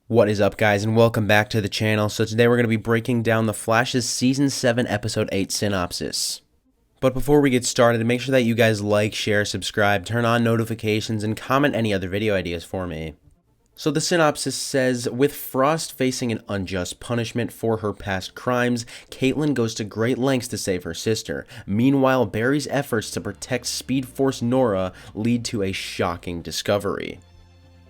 What is up, guys, and welcome back to the channel. So today we're going to be breaking down The Flash's Season 7 Episode 8 synopsis. But before we get started, make sure that you guys like, share, subscribe, turn on notifications, and comment any other video ideas for me. So the synopsis says, with Frost facing an unjust punishment for her past crimes, Caitlin goes to great lengths to save her sister. Meanwhile, Barry's efforts to protect Speed Force Nora lead to a shocking discovery.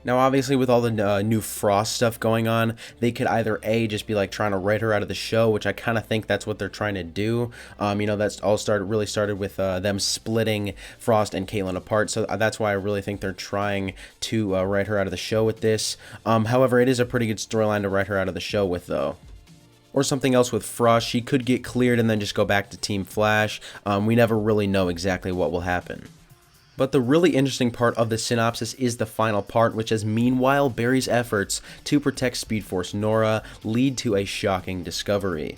Now, obviously, with all the new Frost stuff going on, they could either A, just be like trying to write her out of the show, which I kind of think that's what they're trying to do. That's all really started with them splitting Frost and Caitlin apart. So that's why I really think they're trying to write her out of the show with this. However, it is a pretty good storyline to write her out of the show with, though. Or something else with Frost. She could get cleared and then just go back to Team Flash. We never really know exactly what will happen. But the really interesting part of the synopsis is the final part, which is, meanwhile, Barry's efforts to protect Speed Force Nora lead to a shocking discovery.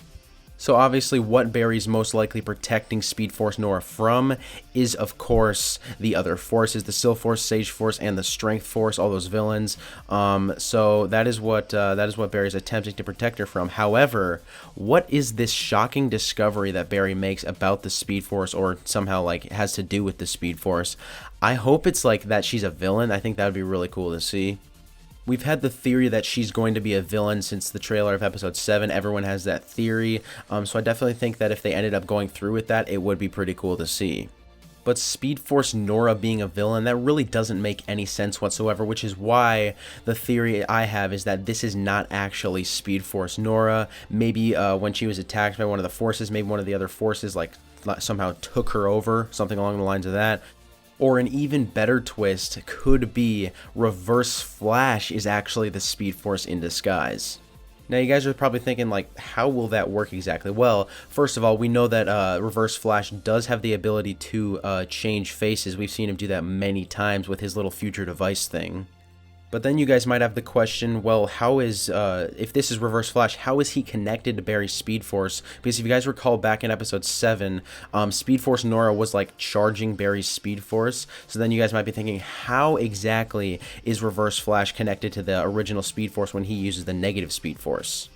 So obviously what Barry's most likely protecting Speed Force Nora from is, of course, the other forces, the Still Force, Sage Force, and the Strength Force, all those villains. So that is what Barry's attempting to protect her from. However, what is this shocking discovery that Barry makes about the Speed Force, or somehow like has to do with the Speed Force? I hope it's like that she's a villain. I think that would be really cool to see. We've had the theory that she's going to be a villain since the trailer of episode 7. Everyone has that theory. So I definitely think that if they ended up going through with that, it would be pretty cool to see. But Speed Force Nora being a villain, that really doesn't make any sense whatsoever, which is why the theory I have is that this is not actually Speed Force Nora. Maybe when she was attacked by one of the forces, maybe one of the other forces like somehow took her over, something along the lines of that. Or an even better twist could be Reverse Flash is actually the Speed Force in disguise. Now, you guys are probably thinking, like, how will that work exactly? Well, first of all, we know that Reverse Flash does have the ability to change faces. We've seen him do that many times with his little future device thing. But then you guys might have the question, well, how is, if this is Reverse Flash, how is he connected to Barry's Speed Force? Because if you guys recall back in episode 7, Speed Force Nora was like charging Barry's Speed Force. So then you guys might be thinking, how exactly is Reverse Flash connected to the original Speed Force when he uses the negative Speed Force?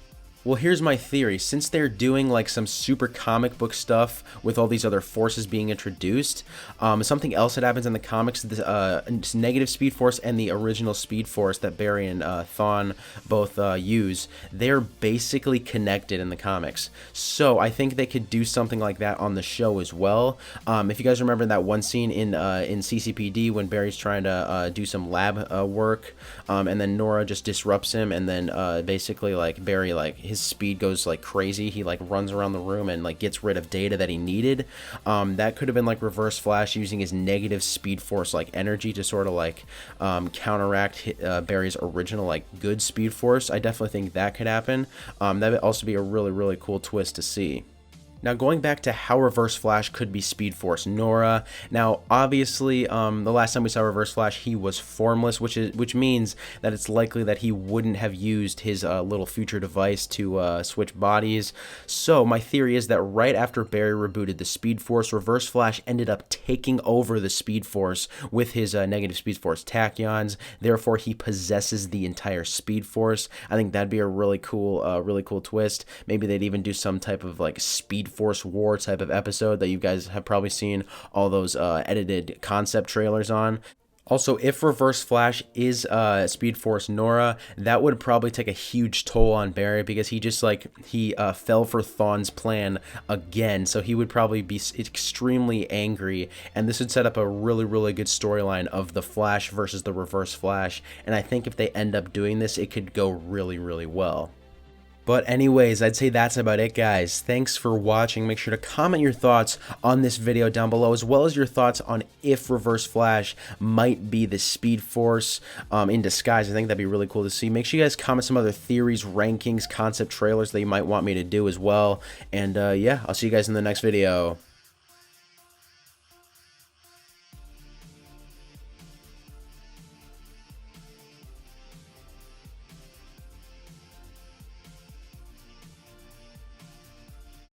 Well, here's my theory. Since they're doing like some super comic book stuff with all these other forces being introduced, something else that happens in the comics, this negative Speed Force and the original Speed Force that Barry and Thawne both use, they're basically connected in the comics. So I think they could do something like that on the show as well. If you guys remember that one scene in CCPD when Barry's trying to do some lab work, and then Nora just disrupts him, and then basically like Barry his speed goes like crazy. He like runs around the room and like gets rid of data that he needed. That could have been like Reverse Flash using his negative Speed Force like energy to sort of like counteract Barry's original like good Speed Force. I definitely think that could happen. That would also be a really cool twist to see. Now, going back to how Reverse Flash could be Speed Force Nora. Now, obviously, the last time we saw Reverse Flash, he was formless, which means that it's likely that he wouldn't have used his little future device to switch bodies. So, my theory is that right after Barry rebooted the Speed Force, Reverse Flash ended up taking over the Speed Force with his negative Speed Force tachyons. Therefore, he possesses the entire Speed Force. I think that'd be a really cool twist. Maybe they'd even do some type of like Speed Force War type of episode that you guys have probably seen all those edited concept trailers on. Also, if Reverse Flash is Speed Force Nora, that would probably take a huge toll on Barry because he just he fell for Thawne's plan again. So he would probably be extremely angry, and this would set up a really good storyline of the Flash versus the Reverse Flash. And I think if they end up doing this, it could go really well. But anyways, I'd say that's about it, guys. Thanks for watching. Make sure to comment your thoughts on this video down below, as well as your thoughts on if Reverse Flash might be the Speed Force in disguise. I think that'd be really cool to see. Make sure you guys comment some other theories, rankings, concept trailers that you might want me to do as well. And yeah, I'll see you guys in the next video.